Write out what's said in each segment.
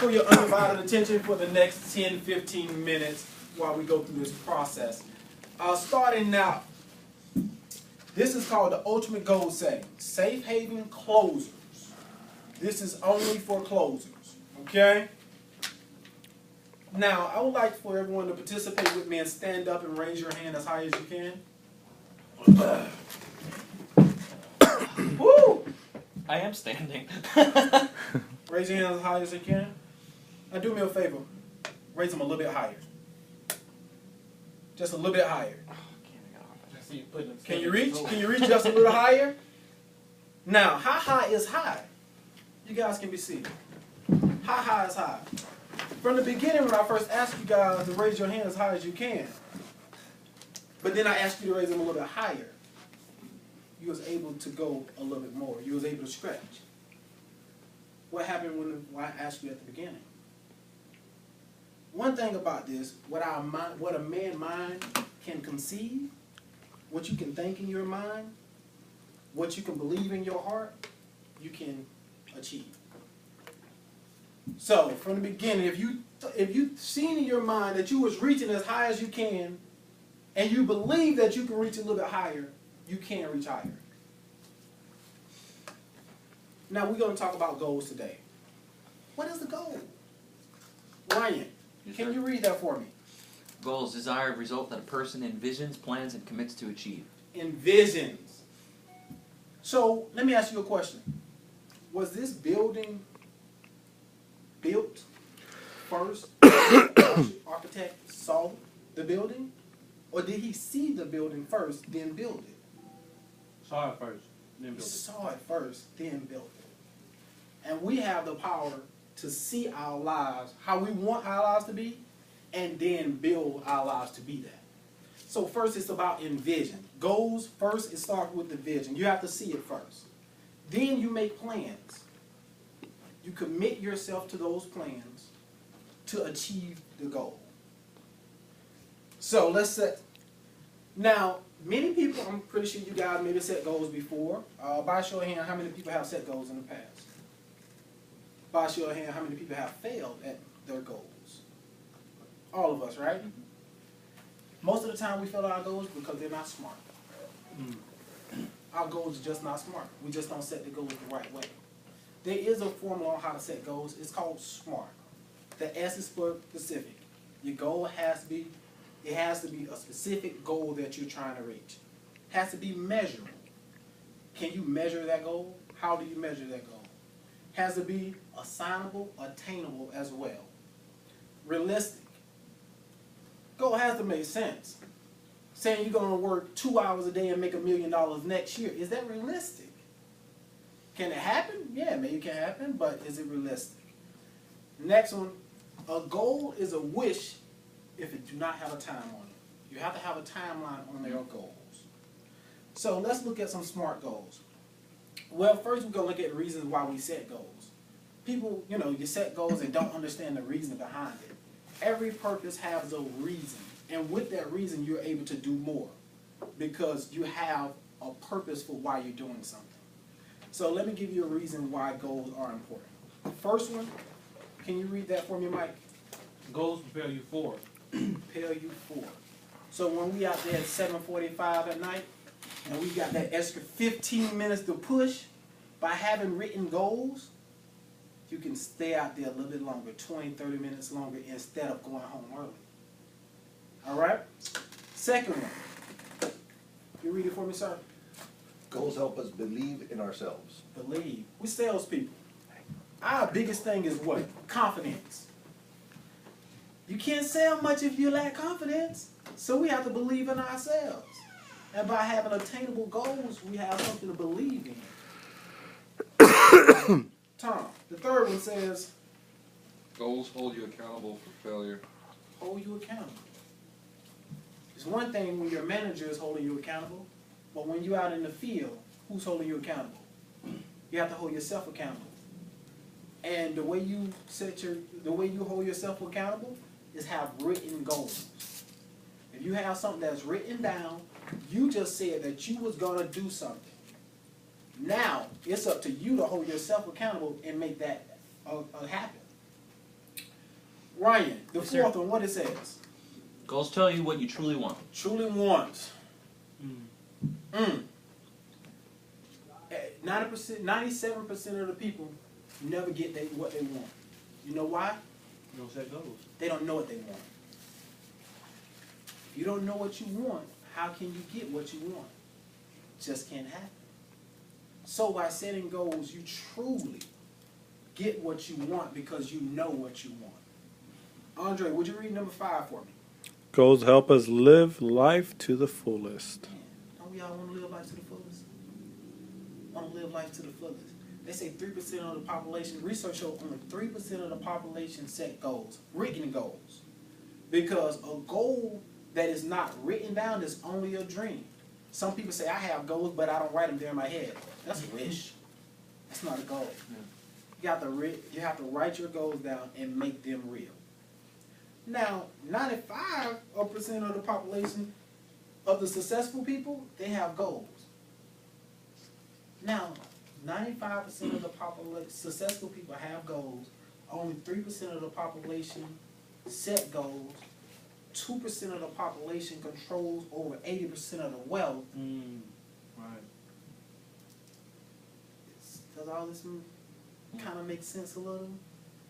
for your undivided attention for the next 10, 15 minutes while we go through this process. Starting now, this is called the ultimate goal setting. Safe haven closers. This is only for closers, okay? Now, I would like for everyone to participate with me and stand up and raise your hand as high as you can. Woo! I am standing. Raise your hand as high as you can. Now do me a favor. Raise them a little bit higher. Just a little bit higher. Can you reach? Can you reach just a little higher? Now, how high is high? You guys can be seated. How high is high? From the beginning, when I first asked you guys to raise your hand as high as you can, but then I asked you to raise them a little bit higher, you was able to go a little bit more. You was able to stretch. What happened when I asked you at the beginning? One thing about this, what a man's mind can conceive, what you can think in your mind, what you can believe in your heart, you can achieve. So from the beginning, if you seen in your mind that you was reaching as high as you can, and you believe that you can reach a little bit higher, you can reach higher. Now we're going to talk about goals today. What is the goal? Ryan, can you read that for me? Goals, desired result that a person envisions, plans, and commits to achieve. Envisions. So let me ask you a question. Was this building built first? The architect saw the building? Or did he see the building first, then build it? Saw it first, then built it. Saw it first, then built it. And we have the power to see our lives, how we want our lives to be, and then build our lives to be that. So first it's about envision. Goals, first it starts with the vision. You have to see it first. Then you make plans. You commit yourself to those plans to achieve the goal. So let's set. Now, many people, I'm pretty sure you guys maybe set goals before. By a show of hand, how many people have set goals in the past? By a show of hand, how many people have failed at their goals? All of us, right? Most of the time we fail at our goals because they're not smart. Our goals are just not smart. We just don't set the goals the right way. There is a formula on how to set goals. It's called SMART. The S is for specific. Your goal has to be, it has to be a specific goal that you're trying to reach. It has to be measurable. Can you measure that goal? How do you measure that goal? It has to be assignable, attainable as well. Realistic. Goal has to make sense. Saying you're going to work 2 hours a day and make $1 million next year, is that realistic? Can it happen? Yeah, maybe it can happen, but is it realistic? Next one, a goal is a wish if it do not have a time on it. You have to have a timeline on your goals. So let's look at some SMART goals. Well, first we're going to look at reasons why we set goals. People, you set goals and don't understand the reason behind it. Every purpose has a reason, and with that reason you're able to do more because you have a purpose for why you're doing something. So let me give you a reason why goals are important. The first one, can you read that for me, Mike? Goals prepare you for. Prepare you for. So when we out there at 7:45 at night, and we got that extra 15 minutes to push, by having written goals, you can stay out there a little bit longer, 20, 30 minutes longer, instead of going home early. All right? Second one. You read it for me, sir? Goals help us believe in ourselves. Believe. We're salespeople. Our biggest thing is what? Confidence. You can't sell much if you lack confidence. So we have to believe in ourselves. And by having attainable goals, we have something to believe in. Tom, the third one says, goals hold you accountable for failure. Hold you accountable. It's one thing when your manager is holding you accountable, but when you're out in the field, who's holding you accountable? You have to hold yourself accountable. And the way you hold yourself accountable is have written goals. If you have something that's written down, you just said that you was gonna do something. Now it's up to you to hold yourself accountable and make that happen. Ryan, the Yes, sir. fourth one, what it says? Goals tell you what you truly want. Truly want. Mm. 90%, 97% of the people never get what they want. You know why? You don't set goals. They don't know what they want. If you don't know what you want, how can you get what you want? Just can't happen. So by setting goals, you truly get what you want because you know what you want. Andre, would you read number 5 for me? Goals help us live life to the fullest. Man, don't we all want to live life to the fullest? Want to live life to the fullest. They say 3% of the population, research shows only 3% of the population set goals, written goals. Because a goal that is not written down is only a dream. Some people say, I have goals, but I don't write them there in my head. That's a wish. That's not a goal. You have to write your goals down and make them real. Now, 95% of the population of the successful people, they have goals. Now, 95% of the successful people have goals. Only 3% of the population set goals. 2% of the population controls over 80% of the wealth. Right. Does all this kind of make sense a little?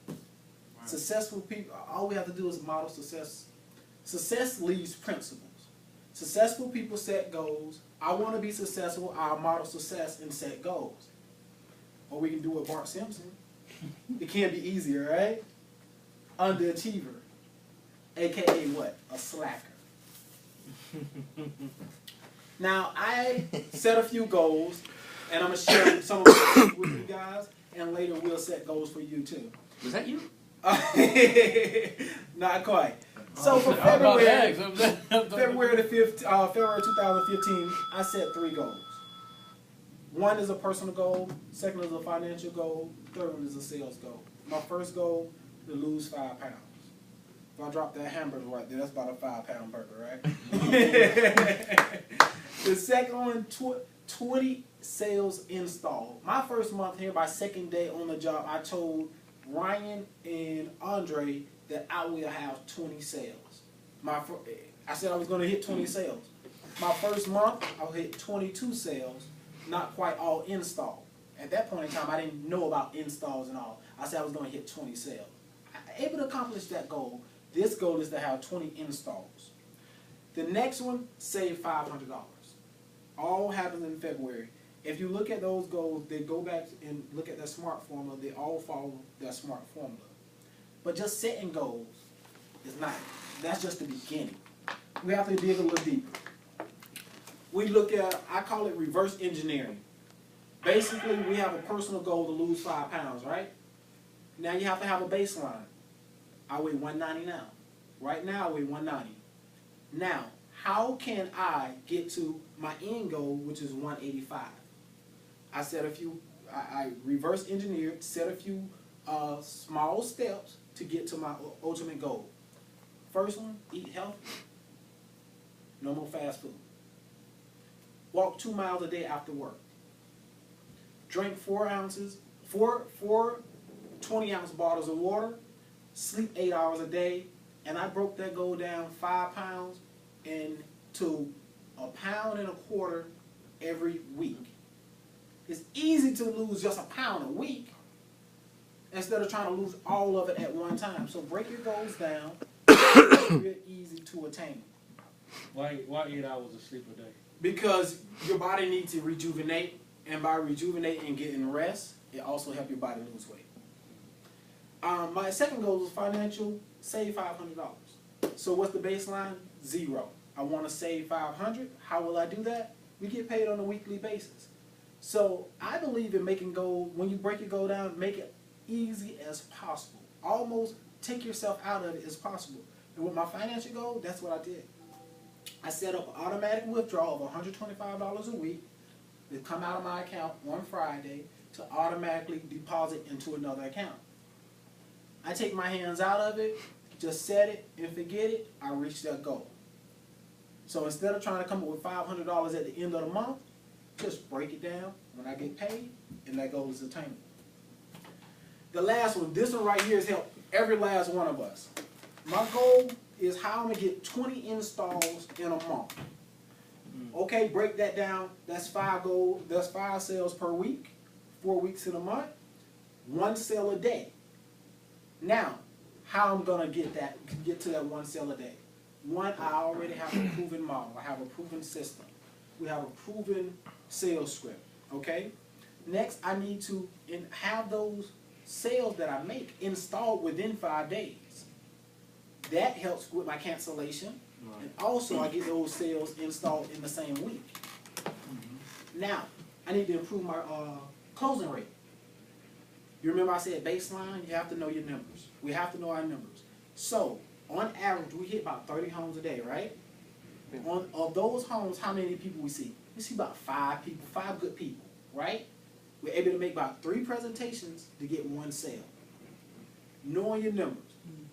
Right. Successful people, all we have to do is model success. Success leaves principles. Successful people set goals. I want to be successful. I'll model success and set goals. Or we can do it Bart Simpson. It can't be easier, right? Underachiever. AKA what? A slacker. Now, I set a few goals, and I'm going to share some of them with you guys, and later we'll set goals for you too. Was that you? Not quite. So for February the 5th, February 2015, I set 3 goals. One is a personal goal, second is a financial goal, third one is a sales goal. My first goal, to lose 5 pounds. If I drop that hamburger right there, that's about a 5-pound burger, right? The second one, 20 sales installed. My first month here, my second day on the job, I told Ryan and Andre that I will have 20 sales. I said I was going to hit 20 sales. My first month, I'll hit 22 sales, not quite all installed. At that point in time, I didn't know about installs and all. I said I was going to hit 20 sales. I was able to accomplish that goal. This goal is to have 20 installs. The next one, save $500. All happens in February. If you look at those goals, they go back and look at that SMART formula. They all follow that SMART formula. But just setting goals is not. That's just the beginning. We have to dig a little deeper. We look at, I call it reverse engineering. Basically, we have a personal goal to lose 5 pounds, right? Now you have to have a baseline. I weigh 190 now. Right now, I weigh 190. Now, how can I get to my end goal, which is 185? I set a few, I reverse engineered, set a few small steps to get to my ultimate goal. First one, eat healthy. No more fast food. Walk 2 miles a day after work. Drink 4 20-ounce bottles of water. Sleep 8 hours a day. And I broke that goal down 5 pounds into 1.25 pounds every week. It's easy to lose just 1 pound a week instead of trying to lose all of it at one time. So break your goals down. It's real easy to attain. Why 8 hours of sleep a day? Because your body needs to rejuvenate, and by rejuvenating and getting rest, it also helps your body lose weight. My second goal is financial, save $500. So what's the baseline? 0. I want to save $500. How will I do that? We get paid on a weekly basis. So I believe in making goals, when you break your goal down, make it easy as possible. Almost take yourself out of it as possible. And with my financial goal, that's what I did. I set up an automatic withdrawal of $125 a week that come out of my account on Friday to automatically deposit into another account. I take my hands out of it, just set it and forget it, I reach that goal. So instead of trying to come up with $500 at the end of the month, just break it down when I get paid, and that goal is attainable. The last one, this one right here is help every last one of us. My goal is how I'm gonna get 20 installs in a month. Okay, break that down. That's 5 goals. That's 5 sales per week, 4 weeks in a month, 1 sale a day. Now, how I'm gonna get to that 1 sale a day? One, I already have a proven model. I have a proven system. We have a proven sales script. Okay. Next, I need to have those sales that I make installed within 5 days. That helps with my cancellation. And also, I get those sales installed in the same week. Now, I need to improve my closing rate. You remember I said baseline? You have to know your numbers. We have to know our numbers. So, on average, we hit about 30 homes a day, right? Of those homes, how many people we see? We see about 5 people, 5 good people, right? We're able to make about 3 presentations to get 1 sale. Knowing your numbers.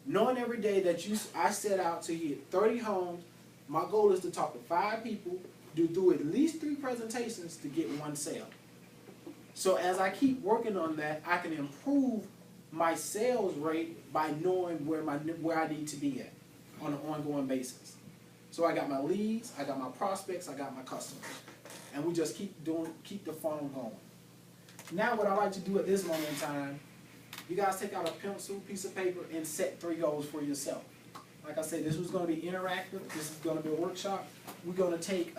Knowing every day that I set out to hit 30 homes, my goal is to talk to 5 people, do at least 3 presentations to get 1 sale. So as I keep working on that, I can improve my sales rate by knowing where I need to be at on an ongoing basis. So I got my leads, I got my prospects, I got my customers. And we just keep the funnel going. Now what I like to do at this moment in time, you guys take out a pencil, piece of paper, and set 3 goals for yourself. Like I said, this was going to be interactive. This is going to be a workshop. We're going to take,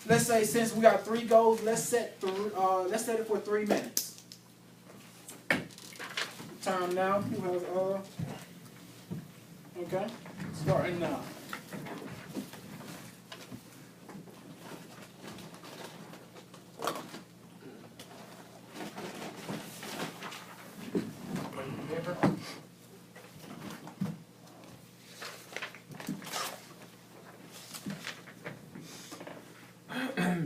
let's say since we got 3 goals, let's set it for 3 minutes. Time now. Who has, okay, starting now.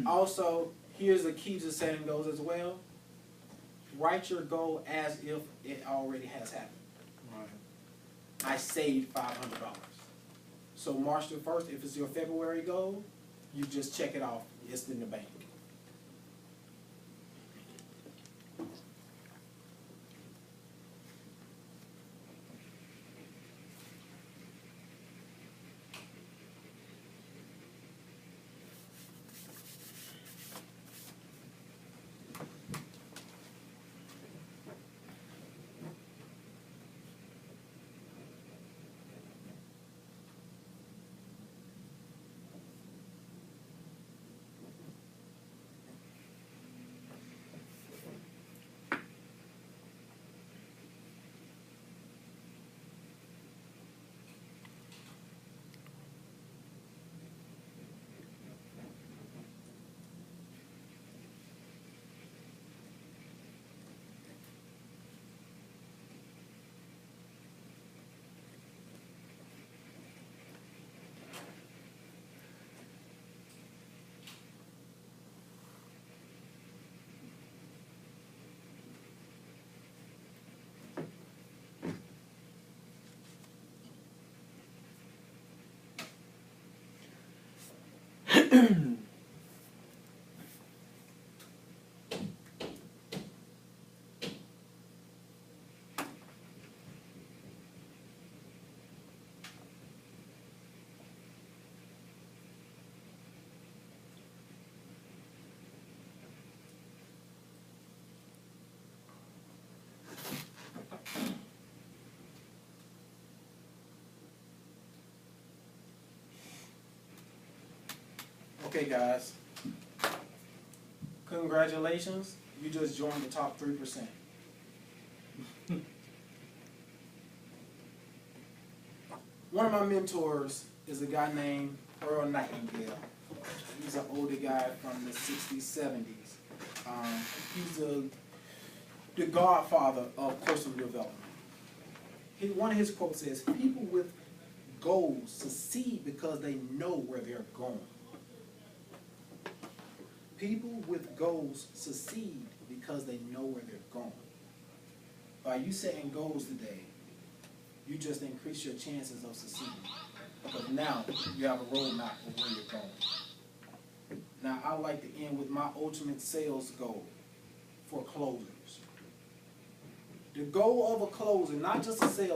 Also, here's the key to setting goals as well. Write your goal as if it already has happened. Right. I saved $500. So March the 1st, if it's your February goal, you just check it off. It's in the bank. Okay, guys. Congratulations. You just joined the top 3%. One of my mentors is a guy named Earl Nightingale. He's an older guy from the 60s, 70s. He's the godfather of personal development. One of his quotes says, "People with goals succeed because they know where they're going." People with goals succeed because they know where they're going. By you setting goals today, you just increase your chances of succeeding. Because now you have a roadmap of where you're going. Now I would like to end with my ultimate sales goal for closers. The goal of a closing, not just a sale.